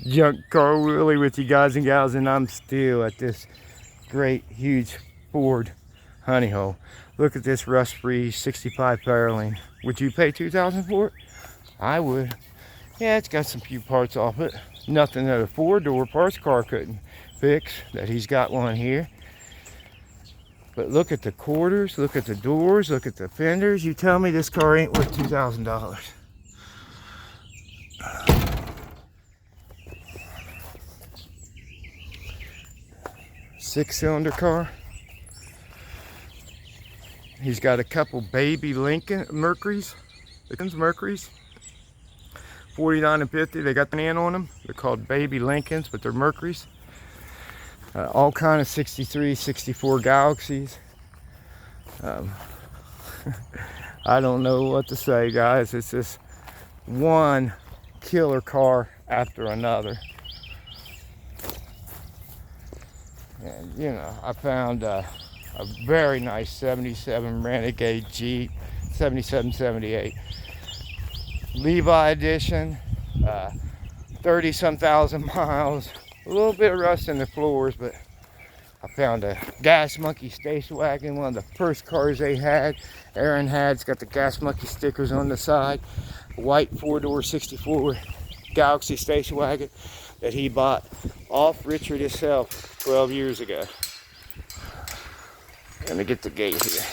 junk car Willie with you guys and gals, and I'm still at this great huge Ford honey hole. Look at this rust-free 65 Fairlane. Would you pay $2,000 for it? I would. Yeah, it's got some few parts off it. Nothing that a four-door parts car couldn't fix. That he's got one here. But look at the quarters, look at the doors, look at the fenders. You tell me this car ain't worth $2,000. Six-cylinder car. He's got a couple baby Lincoln Mercuries. 49 and 50. They got the N on them. They're called baby Lincolns, but they're Mercuries. All kind of 63, 64 Galaxies. I don't know what to say, guys. It's just one killer car after another. And you know, I found a very nice 77 Renegade Jeep, 77, 78 Levi edition, 30-some thousand miles. A little bit of rust in the floors, but I found a Gas Monkey station wagon, one of the first cars they had. Aaron had. It's got the Gas Monkey stickers on the side. A white four-door 64 Galaxy station wagon that he bought off Richard himself 12 years ago. Let me get the gate here.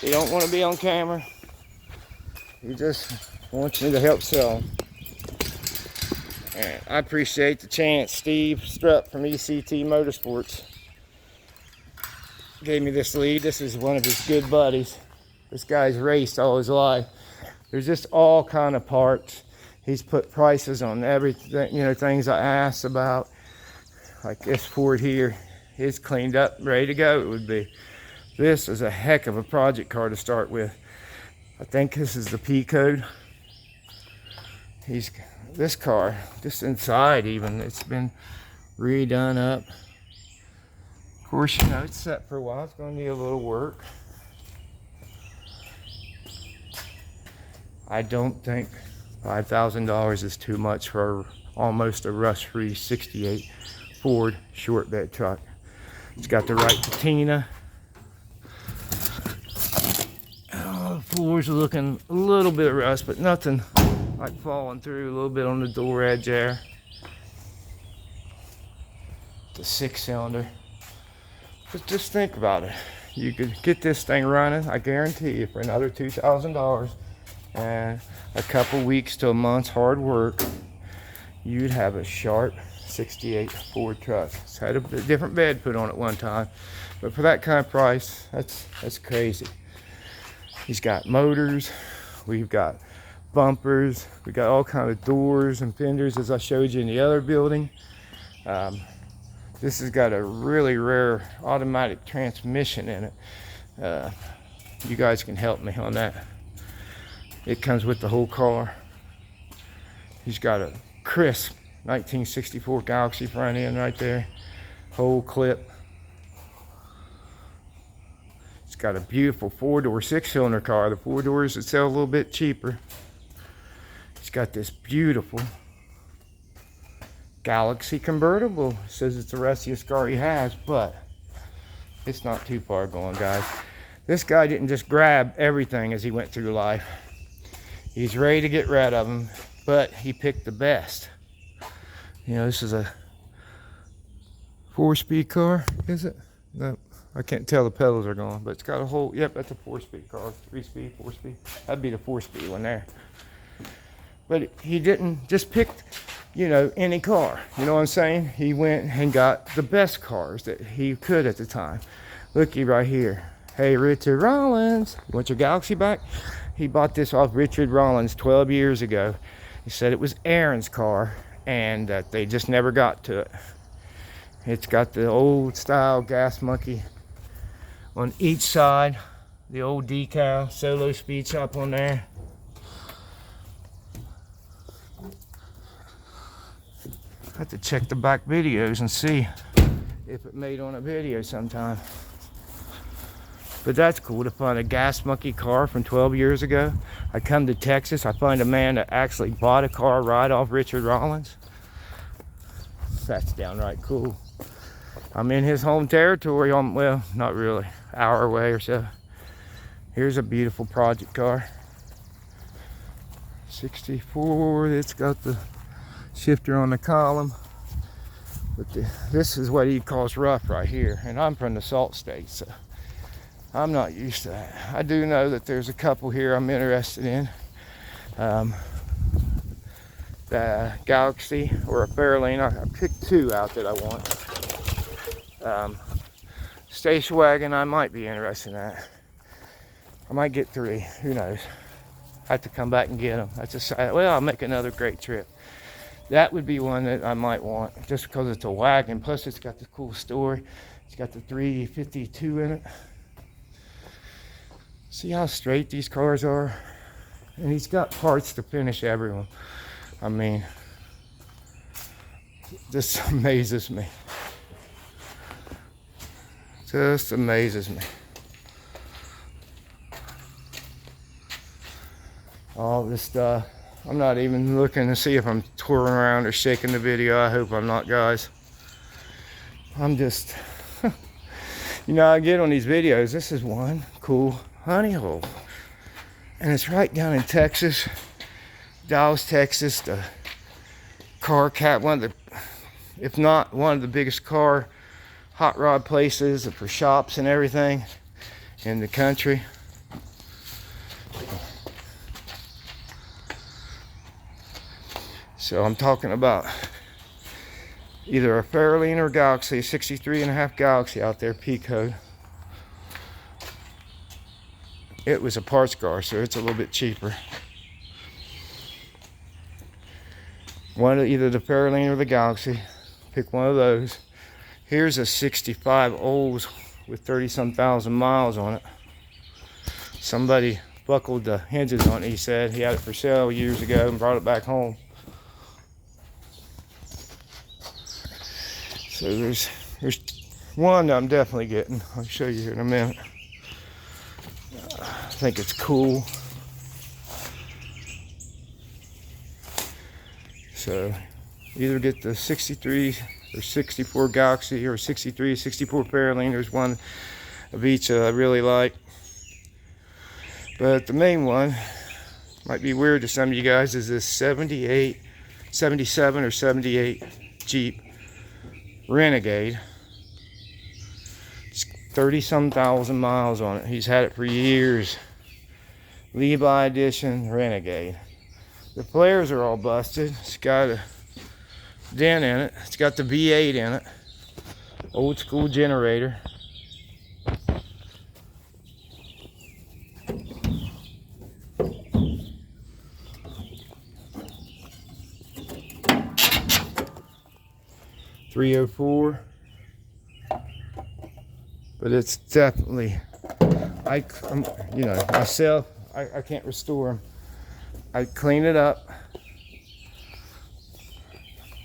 He don't want to be on camera. He just wants me to help sell him. And I appreciate the chance. Steve Strupp from ECT Motorsports gave me this lead. This is one of his good buddies. This guy's raced all his life. There's just all kind of parts. He's put prices on everything, you know, things I asked about. Like this Ford here, it's cleaned up, ready to go. It would be. This is a heck of a project car to start with. I think this is the P code. This car, just inside even, it's been redone up. Of course, you know, it's set for a while. It's going to need a little work. I don't think $5,000 is too much for almost a rust-free 68 Ford short bed truck. It's got the right patina. The floors are looking a little bit of rust, but nothing like falling through. A little bit on the door edge there. The six-cylinder. But just think about it. You could get this thing running, I guarantee you, for another $2,000 and a couple weeks to a month's hard work, you'd have a sharp 68 Ford truck. It's had a different bed put on it one time, but for that kind of price, that's crazy. He's got motors, we've got bumpers, we got all kind of doors and fenders as I showed you in the other building. This has got a really rare automatic transmission in it. You guys can help me on that. It comes with the whole car. He's got a crisp 1964 Galaxy front end right there. Whole clip. It's got a beautiful four-door six-cylinder car. The four doors that sell a little bit cheaper. It's got this beautiful Galaxy convertible. It says it's the rustiest car he has, but it's not too far going, guys. This guy didn't just grab everything as he went through life. He's ready to get rid of them, but he picked the best. You know, this is a 4-speed car, is it? No, I can't tell, the pedals are gone, but it's got a whole, yep, that's a 4-speed car. 3-speed, 4-speed. That'd be the 4-speed one there. But he didn't just pick, you know, any car. You know what I'm saying? He went and got the best cars that he could at the time. Looky right here. Hey, Richard Rollins, you want your Galaxy back? He bought this off Richard Rollins 12 years ago. He said it was Aaron's car and that they just never got to it. It's got the old style Gas Monkey on each side. The old decal, Solo Speed Shop on there. I have to check the back videos and see if it made on a video sometime. But that's cool to find a Gas Monkey car from 12 years ago. I come to Texas, I find a man that actually bought a car right off Richard Rollins. That's downright cool. I'm in his home territory. Well, not really, hour away or so. Here's a beautiful project car. 64. It's got the shifter on the column. But this is what he calls rough right here. And I'm from the Salt State, so I'm not used to that. I do know that there's a couple here I'm interested in. The Galaxy or a Fairlane. I picked two out that I want. Station wagon, I might be interested in that. I might get three. Who knows? I have to come back and get them. That's a well. I'll make another great trip. That would be one that I might want, just because it's a wagon. Plus, it's got the cool story. It's got the 352 in it. See how straight these cars are? And he's got parts to finish everyone. I mean, this amazes me. Just amazes me. All this stuff. I'm not even looking to see if I'm twirling around or shaking the video. I hope I'm not, guys. I'm just, you know, I get on these videos. This is one cool honey hole. And it's right down in Texas, Dallas, Texas. The car cat, one of the, if not one of the biggest car hot rod places for shops and everything in the country. So I'm talking about either a Fairlane or Galaxy, 63.5 Galaxy out there, P code. It was a parts car, so it's a little bit cheaper. One of either the Fairlane or the Galaxy. Pick one of those. Here's a 65 Olds with 30-some thousand miles on it. Somebody buckled the hinges on it, he said. He had it for sale years ago and brought it back home. So there's one that I'm definitely getting. I'll show you here in a minute. I think it's cool. So either get the 63 or 64 Galaxy or 63, 64 Fairlane. There's one of each I really like. But the main one, might be weird to some of you guys, is this 78, 77 or 78 Jeep Renegade. It's 30-some thousand miles on it. He's had it for years. Levi Edition Renegade. The flares are all busted. It's got a dent in it. It's got the V8 in it. Old school generator. .304, but it's definitely, you know, myself, I can't restore them. I clean it up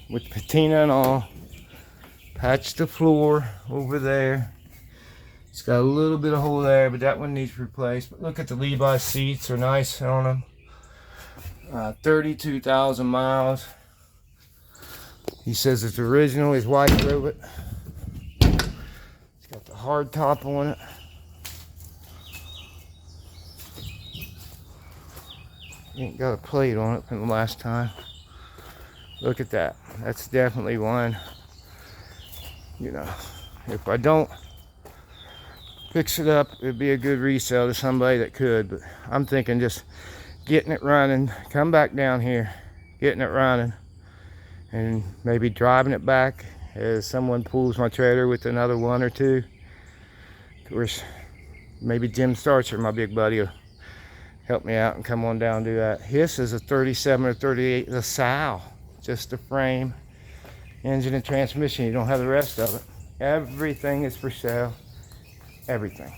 with patina and all, patch the floor over there. It's got a little bit of hole there, but that one needs replaced. But look at the Levi seats, are nice on them. 32,000 miles. He says it's original. His wife drove it. It's got the hard top on it. Ain't got a plate on it from the last time. Look at that. That's definitely one. You know, if I don't fix it up, it'd be a good resale to somebody that could. But I'm thinking just getting it running, come back down here, getting it running, and maybe driving it back as someone pulls my trailer with another one or two. Of course, maybe Jim Starcher, my big buddy, will help me out and come on down and do that. His is a 37 or 38 LaSalle, just the frame, engine and transmission. You don't have the rest of it. Everything is for sale. Everything,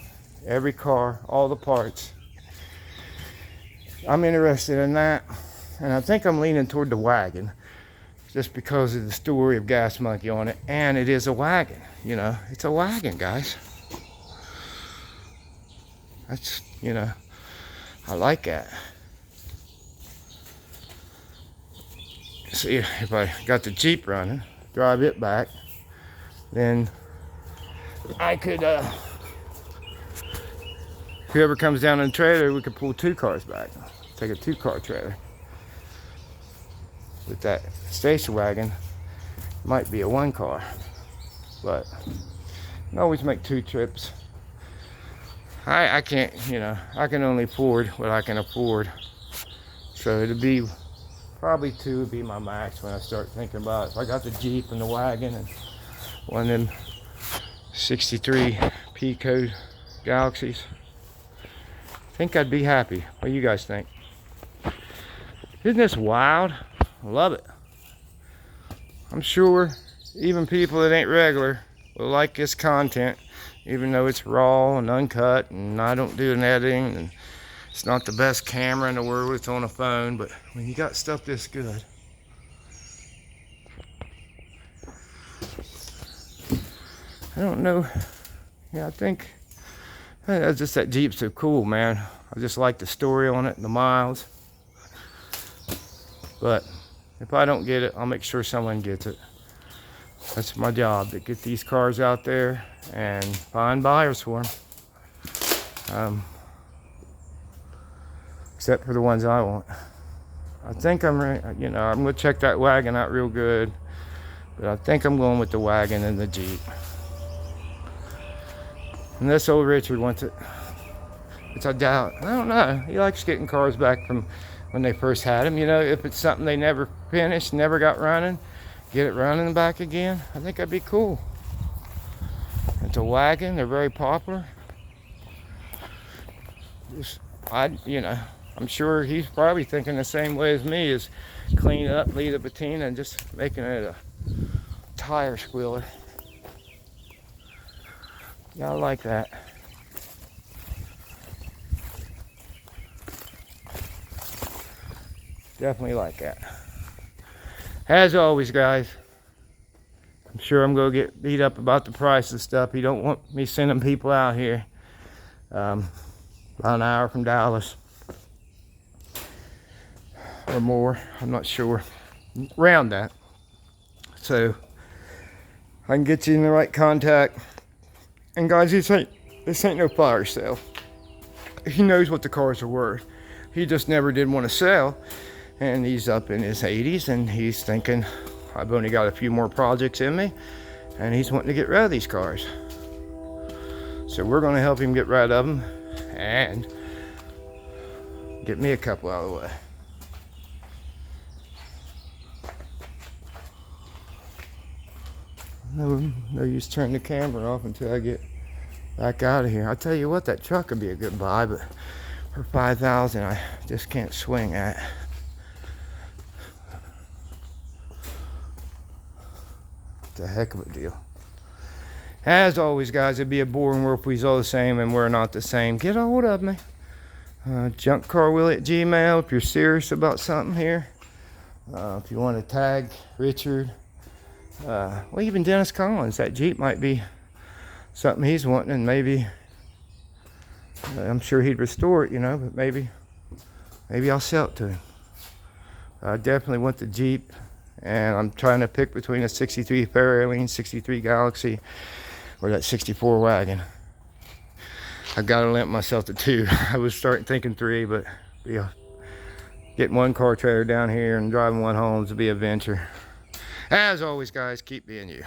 every car, all the parts. I'm interested in that, and I think I'm leaning toward the wagon, just because of the story of Gas Monkey on it, and it is a wagon. You know, it's a wagon, guys. That's, you know, I like that. See, if I got the Jeep running, drive it back. Then I could, whoever comes down in the trailer, we could pull 2 cars back. Take a 2-car trailer. With that station wagon, might be a 1-car, but you can always make 2 trips. I can't, you know, I can only afford what I can afford. So it'll be probably 2 would be my max when I start thinking about it. If I got the Jeep and the wagon and one of them 63 Pico Galaxies, I think I'd be happy. What do you guys think? Isn't this wild? I love it. I'm sure even people that ain't regular will like this content, even though it's raw and uncut and I don't do an editing and it's not the best camera in the world, it's on a phone, but when you got stuff this good. I don't know. Yeah, I think that's just that Jeep's so cool, man. I just like the story on it and the miles. But if I don't get it, I'll make sure someone gets it. That's my job, to get these cars out there and find buyers for them. Except for the ones I want. I think I'm ready, you know, I'm gonna check that wagon out real good, but I think I'm going with the wagon and the Jeep. Unless old Richard wants it, which I doubt. I don't know. He likes getting cars back from when they first had them. You know, if it's something they never finished, never got running, get it running back again. I think that'd be cool. It's a wagon. They're very popular. You know, I'm sure he's probably thinking the same way as me, is clean it up, leave the patina, and just making it a tire squealer. Yeah, I like that. Definitely like that. As always, guys, I'm sure I'm going to get beat up about the price of stuff. You don't want me sending people out here. About an hour from Dallas. Or more, I'm not sure. Around that. So, I can get you in the right contact. And guys, this ain't no fire sale. He knows what the cars are worth. He just never did want to sell. And he's up in his 80s and he's thinking, I've only got a few more projects in me. And he's wanting to get rid of these cars. So we're going to help him get rid of them. And get me a couple out of the way. No use turning the camera off until I get back out of here. I'll tell you what, that truck would be a good buy, but for $5,000 I just can't swing at. It's a heck of a deal. As always, guys, it'd be a boring world if we was all the same, and we're not the same. Get a hold of me. JunkCarWillie@gmail.com if you're serious about something here. If you want to tag Richard. Well, even Dennis Collins, that Jeep might be something he's wanting, and maybe I'm sure he'd restore it, you know, but maybe I'll sell it to him. I definitely want the Jeep, and I'm trying to pick between a 63 Fairlane, 63 Galaxy, or that 64 wagon. I've got to limit myself to 2. I was starting thinking 3, but yeah, getting 1 car trailer down here and driving one home to be a venture. As always, guys, keep being you.